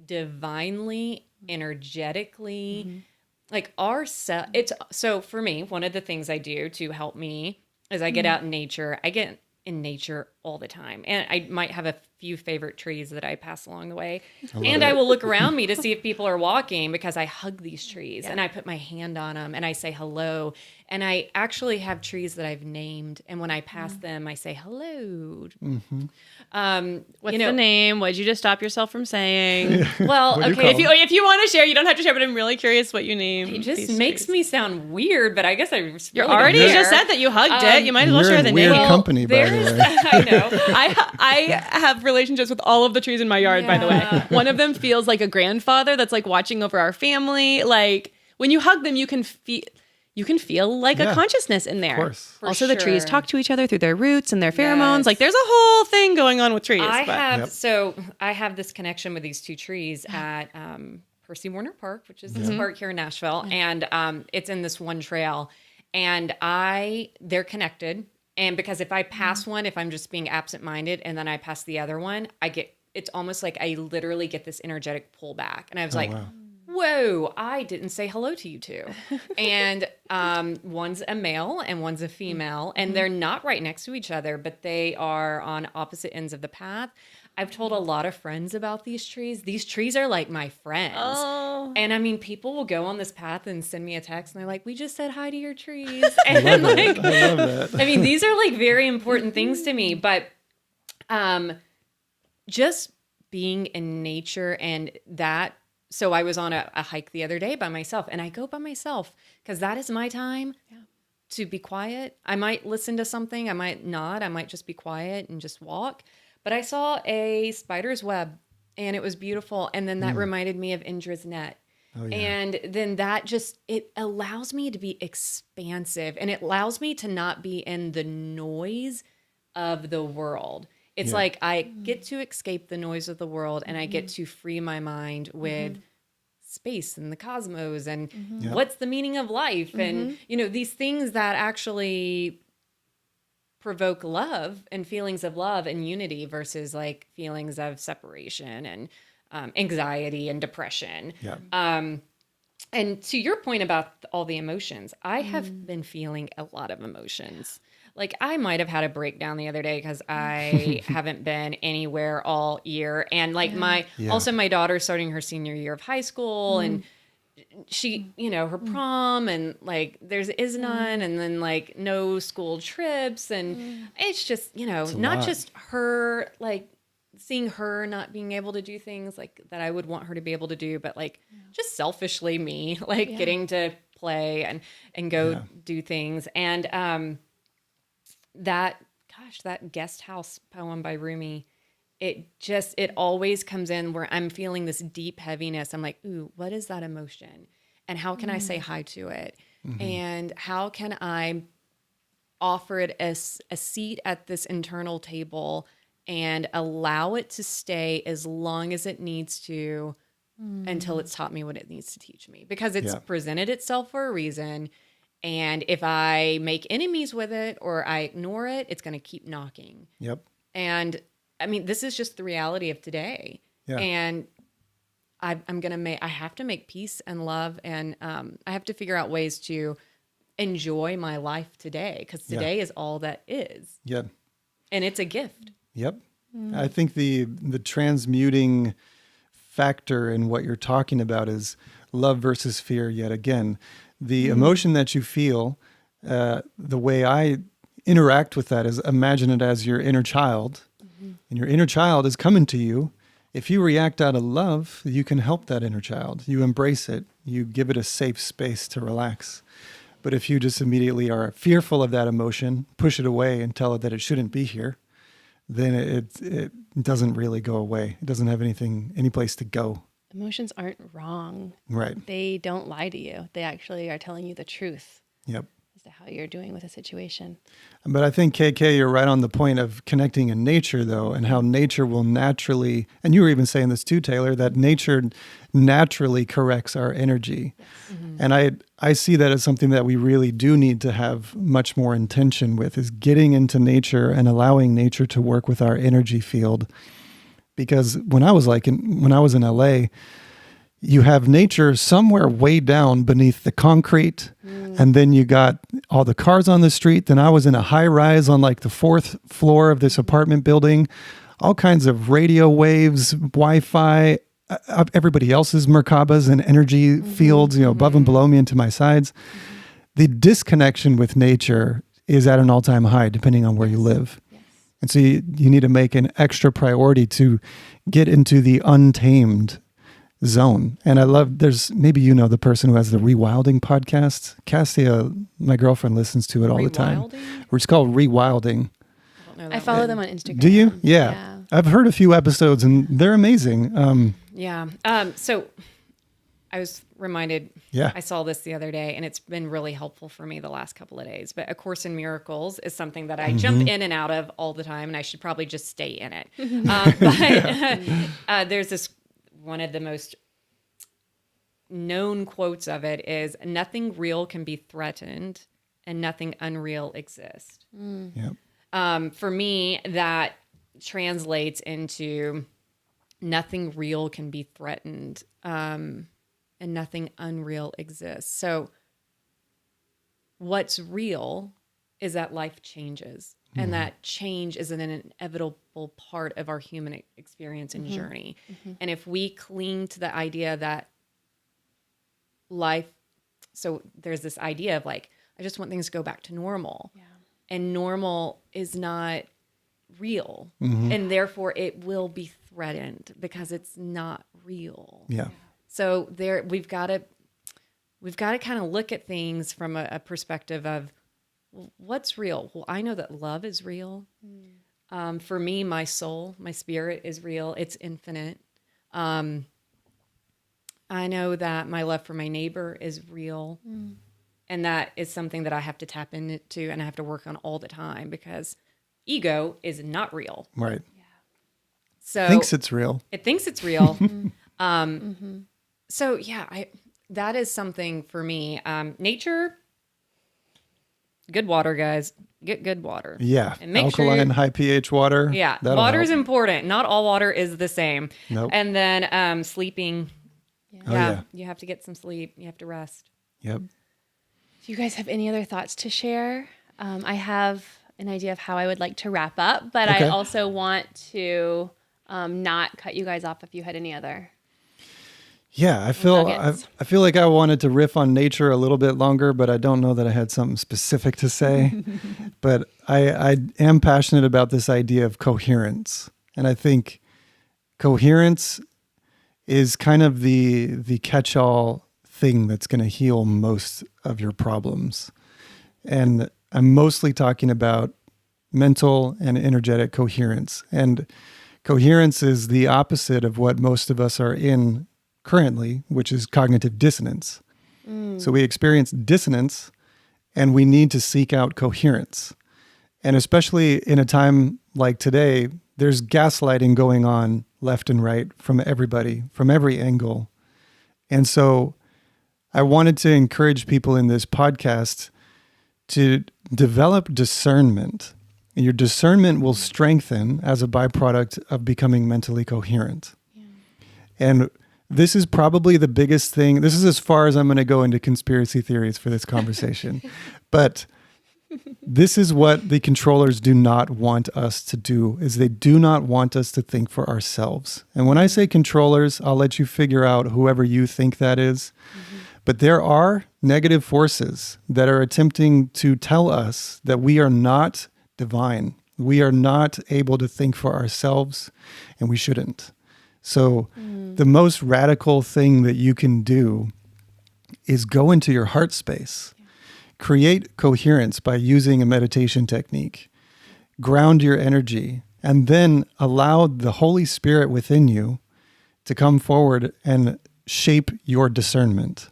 divinely, energetically. Like it's so for me, one of the things I do to help me is I get out in nature. I get in nature all the time. And I might have a few favorite trees that I pass along the way. I will look around me to see if people are walking, because I hug these trees and I put my hand on them and I say hello. And I actually have trees that I've named. And when I pass them, I say hello. What's the name? What did you just stop yourself from saying? Well, What do you okay. call If you want to share, you don't have to share, but I'm really curious what you name. It just these makes trees. me sound weird, but I guess I really You're don't already care. just said that you hugged it. You might as well You're share in the weird name. company, by the There's- way. I know. I have relationships with all of the trees in my yard, by the way. Yeah. One of them feels like a grandfather that's like watching over our family. Like when you hug them, you can feel like a Yeah. consciousness in there. Of course. For Also, the trees sure. talk to each other through their roots and their pheromones. Yes. Like there's a whole thing going on with trees. Yep. I have this connection with these two trees at Percy Warner Park, which is this park here in Nashville, and it's in this one trail, and they're connected. And because if I pass one, if I'm just being absent-minded, and then I pass the other one, it's almost like I literally get this energetic pullback, and I was like, wow. whoa, I didn't say hello to you two. And one's a male and one's a female, and they're not right next to each other, but they are on opposite ends of the path. I've told a lot of friends about these trees. These trees are like my friends. Oh. And I mean, people will go on this path and send me a text, and they're like, "We just said hi to your trees." And I love like, that. I love that. I mean, these are like very important things to me, but just being in nature and that. So I was on a hike the other day by myself, and I go by myself because that is my time to be quiet. I might listen to something. I might not. I might just be quiet and just walk. But I saw a spider's web, and it was beautiful. And then that reminded me of Indra's net. Oh, yeah. And then it allows me to be expansive, and it allows me to not be in the noise of the world. It's like I get to escape the noise of the world, and I get to free my mind with space and the cosmos and what's the meaning of life, and these things that actually provoke love and feelings of love and unity versus like feelings of separation and anxiety and depression. Yeah. And to your point about all the emotions, I have been feeling a lot of emotions. Like I might have had a breakdown the other day because I haven't been anywhere all year. And like my daughter's starting her senior year of high school, and she, her prom, and like is none, and then like no school trips. And it's just, not lot. just her, like seeing her not being able to do things like that I would want her to be able to do, but like just selfishly me, like getting to play and go do things. And that guest house poem by Rumi, it always comes in where I'm feeling this deep heaviness. I'm like, ooh, what is that emotion? And how can I say hi to it? And how can I offer it as a seat at this internal table and allow it to stay as long as it needs to until it's taught me what it needs to teach me, because it's presented itself for a reason. And if I make enemies with it or I ignore it, it's going to keep knocking. Yep. And I mean, this is just the reality of today. Yeah. And I have to make peace and love. And I have to figure out ways to enjoy my life today, because today is all that is. Yep. And it's a gift. Yep. I think the transmuting factor in what you're talking about is love versus fear yet again. The emotion that you feel, the way I interact with that is imagine it as your inner child. And your inner child is coming to you. If you react out of love, you can help that inner child. You embrace it. You give it a safe space to relax. But if you just immediately are fearful of that emotion, push it away and tell it that it shouldn't be here, then it doesn't really go away. It doesn't have any place to go. Emotions aren't wrong. Right. They don't lie to you. They actually are telling you the truth. Yep. As to how you're doing with a situation. But I think, KK, you're right on the point of connecting in nature, though, and how nature will naturally, and you were even saying this too, Taylor, that nature naturally corrects our energy. Yes. And I see that as something that we really do need to have much more intention with, is getting into nature and allowing nature to work with our energy field. Because when I was in LA, you have nature somewhere way down beneath the concrete. And then you got all the cars on the street. Then I was in a high rise on like the 4th floor of this apartment building, all kinds of radio waves, Wi-Fi, everybody else's Merkabas and energy fields, above and below me and to my sides. The disconnection with nature is at an all-time high, depending on where you live. Yes. And so you need to make an extra priority to get into the untamed zone. And I love, maybe the person who has the Rewilding podcast. Cassia, my girlfriend, listens to it all the time. Rewilding? It's called Rewilding. I don't know I that follow one. them on Instagram. Do you? Yeah. I've heard a few episodes and they're amazing. Yeah. So I was reminded, Yeah. I saw this the other day, and it's been really helpful for me the last couple of days. But A Course in Miracles is something that I jump in and out of all the time, and I should probably just stay in it. But there's this, one of the most known quotes of it is, nothing real can be threatened and nothing unreal exists. Yep. For me, that translates into nothing real can be threatened, and nothing unreal exists. So what's real is that life changes, and that change is an inevitable part of our human experience and journey. And if we cling to the idea that life, so there's this idea of like, I just want things to go back to normal. Yeah. And normal is not real. And therefore it will be threatened because it's not real. Yeah. So we've got to kind of look at things from a perspective of, well, what's real? Well, I know that love is real. For me, my soul, my spirit is real. It's infinite. I know that my love for my neighbor is real. And that is something that I have to tap into and I have to work on all the time, because ego is not real. Right. So Thinks it's real. it thinks it's real. So yeah, that is something for me. Nature, good water, guys. Get good water. Yeah. And make Alkaline, high pH water. Yeah. That'll Water is help. important. Not all water is the same. Nope. And then sleeping. Oh, yeah. You have to get some sleep. You have to rest. Yep. Do you guys have any other thoughts to share? I have an idea of how I would like to wrap up, but Okay. I also want to not cut you guys off if you had any other. Yeah, I feel nuggets. I feel like I wanted to riff on nature a little bit longer, but I don't know that I had something specific to say. But I am passionate about this idea of coherence. And I think coherence is kind of the catch-all thing that's going to heal most of your problems. And I'm mostly talking about mental and energetic coherence. And coherence is the opposite of what most of us are in currently, which is cognitive dissonance. So we experience dissonance and we need to seek out coherence. And especially in a time like today, there's gaslighting going on left and right from everybody, from every angle. And so I wanted to encourage people in this podcast to develop discernment. And your discernment will strengthen as a byproduct of becoming mentally coherent. And This is probably the biggest thing. This is as far as I'm going to go into conspiracy theories for this conversation. But this is what the controllers do not want us to do, is they do not want us to think for ourselves. And when I say controllers, I'll let you figure out whoever you think that is. But there are negative forces that are attempting to tell us that we are not divine. We are not able to think for ourselves, and we shouldn't. So the most radical thing that you can do is go into your heart space. Create coherence by using a meditation technique. Ground your energy, and then allow the Holy Spirit within you to come forward and shape your discernment.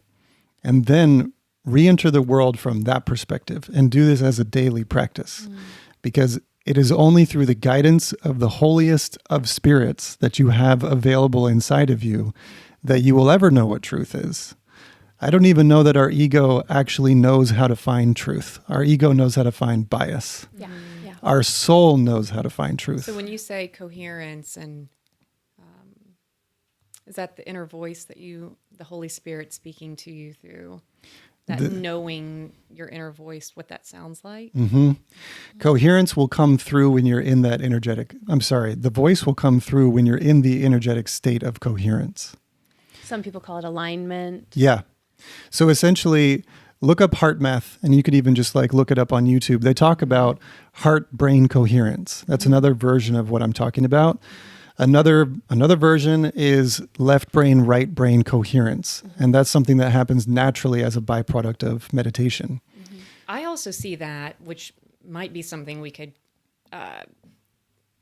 And then re-enter the world from that perspective and do this as a daily practice. Because it is only through the guidance of the holiest of spirits that you have available inside of you that you will ever know what truth is. I don't even know that our ego actually knows how to find truth. Our ego knows how to find bias. Yeah. Our soul knows how to find truth. So when you say coherence, and is that the inner voice that the Holy Spirit speaking to you through that, knowing your inner voice, what that sounds like? Coherence will come through when you're in that the voice will come through when you're in the energetic state of coherence. Some people call it alignment. Yeah. So essentially, look up heart math, and you could even just look it up on YouTube. They talk about heart-brain coherence. That's another version of what I'm talking about. Another version is left brain, right brain coherence. And that's something that happens naturally as a byproduct of meditation. I also see that, which might be something we could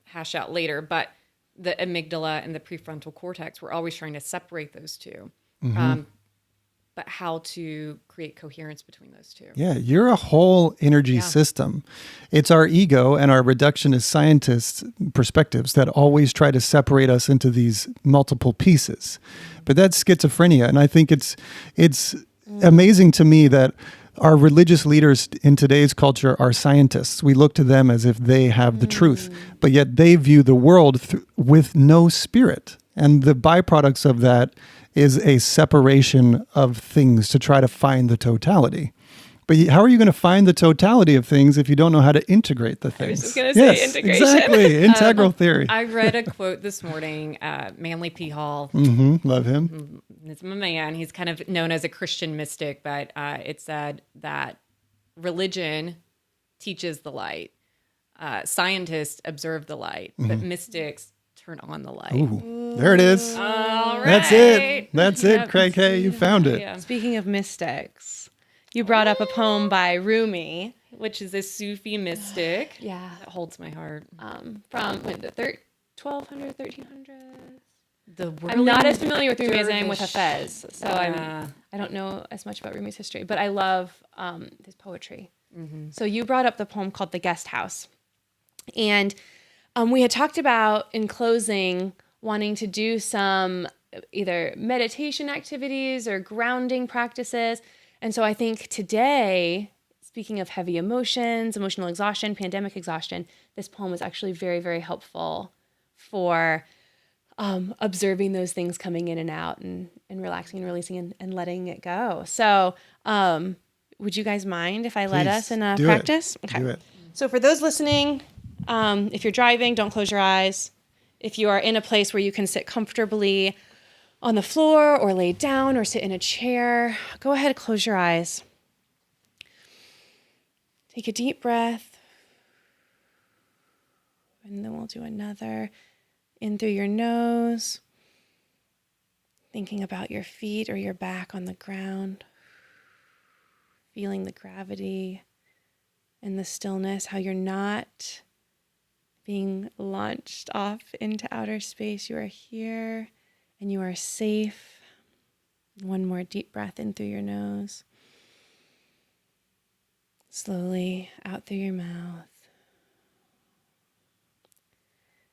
hash out later, but the amygdala and the prefrontal cortex, we're always trying to separate those two. But how to create coherence between those two. Yeah, you're a whole energy system. It's our ego and our reductionist scientist perspectives that always try to separate us into these multiple pieces. But that's schizophrenia. And I think it's amazing to me that our religious leaders in today's culture are scientists. We look to them as if they have the truth, but yet they view the world with no spirit. And the byproducts of that is a separation of things to try to find the totality. But how are you going to find the totality of things if you don't know how to integrate the things? I was just going to say integration. Exactly. Integral theory. I read a quote this morning, Manly P. Hall. Love him. It's my man. He's kind of known as a Christian mystic, but it said that religion teaches the light. Scientists observe the light, but mystics turn on the light. Ooh, there it is. All right. That's it, Craig. Hey, you found it. Yeah. Speaking of mystics, you brought up a poem by Rumi. Which is a Sufi mystic. Yeah. That holds my heart. From the 1200, 1300s. I'm I'm not as familiar with Rumi as I am with Dervish. Hafez, so I don't know as much about Rumi's history, but I love his poetry. So you brought up the poem called The Guest House. And we had talked about, in closing, wanting to do some either meditation activities or grounding practices. And so I think today, speaking of heavy emotions, emotional exhaustion, pandemic exhaustion, this poem was actually very, very helpful for observing those things coming in and out and relaxing and releasing and letting it go. So would you guys mind if I led us in a practice? Okay. Do it. So for those listening, if you're driving, don't close your eyes. If you are in a place where you can sit comfortably on the floor or lay down or sit in a chair, go ahead and close your eyes. Take a deep breath. And then we'll do another in through your nose. Thinking about your feet or your back on the ground. Feeling the gravity and the stillness, how you're not being launched off into outer space. You are here and you are safe. One more deep breath in through your nose. Slowly out through your mouth.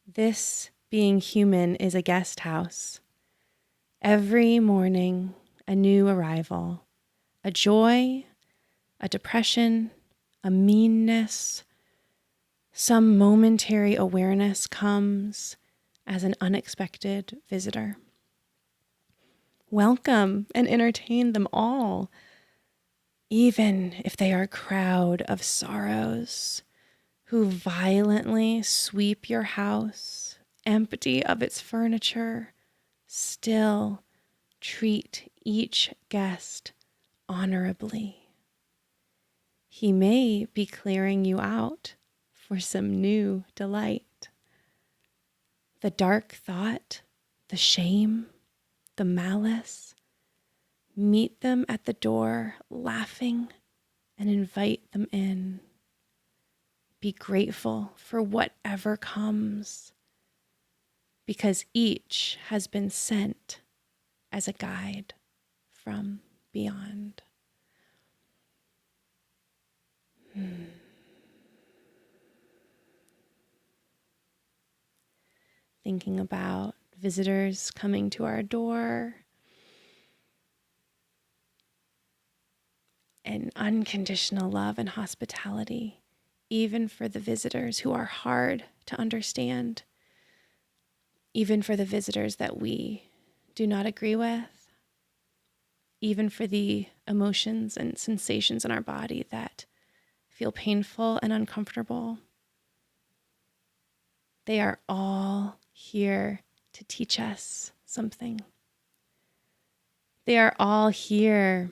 This being human is a guest house. Every morning, a new arrival, a joy, a depression, a meanness, some momentary awareness comes as an unexpected visitor. Welcome and entertain them all, even if they are a crowd of sorrows who violently sweep your house empty of its furniture. Still treat each guest honorably. He may be clearing you out for some new delight. The dark thought, the shame, the malice, meet them at the door laughing and invite them in. Be grateful for whatever comes, because each has been sent as a guide from beyond. Thinking about visitors coming to our door and unconditional love and hospitality, even for the visitors who are hard to understand, even for the visitors that we do not agree with, even for the emotions and sensations in our body that feel painful and uncomfortable. They are all here to teach us something. They are all here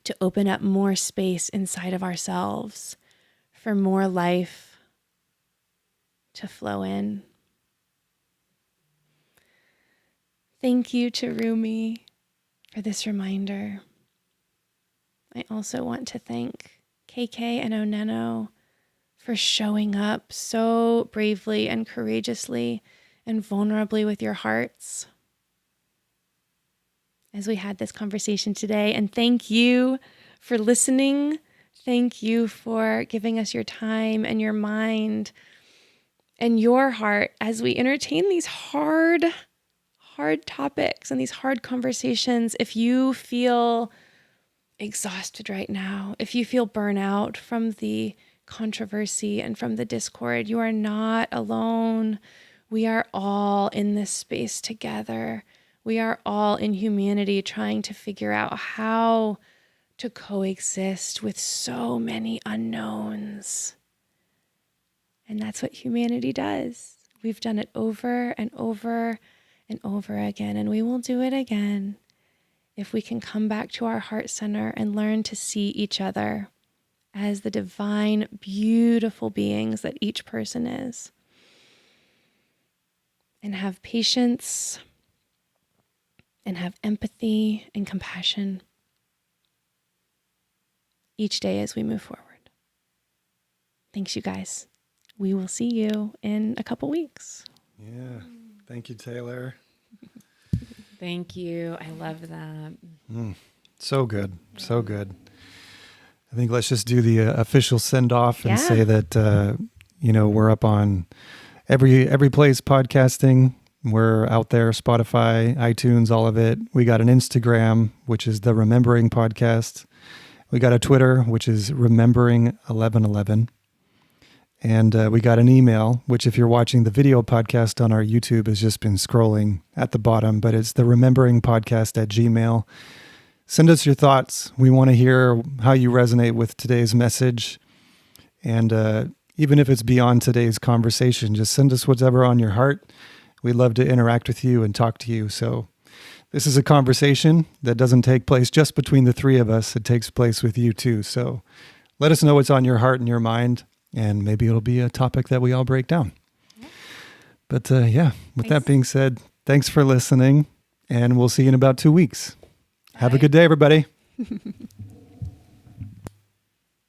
to open up more space inside of ourselves for more life to flow in. Thank you to Rumi for this reminder. I also want to thank KK and OnenO for showing up so bravely and courageously and vulnerably with your hearts as we had this conversation today. And thank you for listening. Thank you for giving us your time and your mind and your heart as we entertain these hard topics and these hard conversations. If you feel exhausted right now, if you feel burnout from the controversy and from the discord, you are not alone. We are all in this space together. We are all in humanity trying to figure out how to coexist with so many unknowns. And that's what humanity does. We've done it over and over and over again, and we will do it again if we can come back to our heart center and learn to see each other as the divine, beautiful beings that each person is, and have patience and have empathy and compassion each day as we move forward. Thanks, you guys. We will see you in a couple weeks. Yeah. Thank you, Taylor. Thank you. I love that. So good. So good. I think let's just do the official send off and say that, we're up on every place podcasting. We're out there, Spotify, iTunes, all of it. We got an Instagram, which is the Remembering Podcast. We got a Twitter, which is Remembering1111. And we got an email, which if you're watching the video podcast on our YouTube has just been scrolling at the bottom, but it's the rememberingpodcast@gmail.com. Send us your thoughts. We want to hear how you resonate with today's message. And even if it's beyond today's conversation, just send us whatever on your heart. We'd love to interact with you and talk to you. So this is a conversation that doesn't take place just between the three of us. It takes place with you too. So let us know what's on your heart and your mind, and maybe it'll be a topic that we all break down. Yeah. But with that being said, thanks for listening, and we'll see you in about 2 weeks. Have a good day, everybody.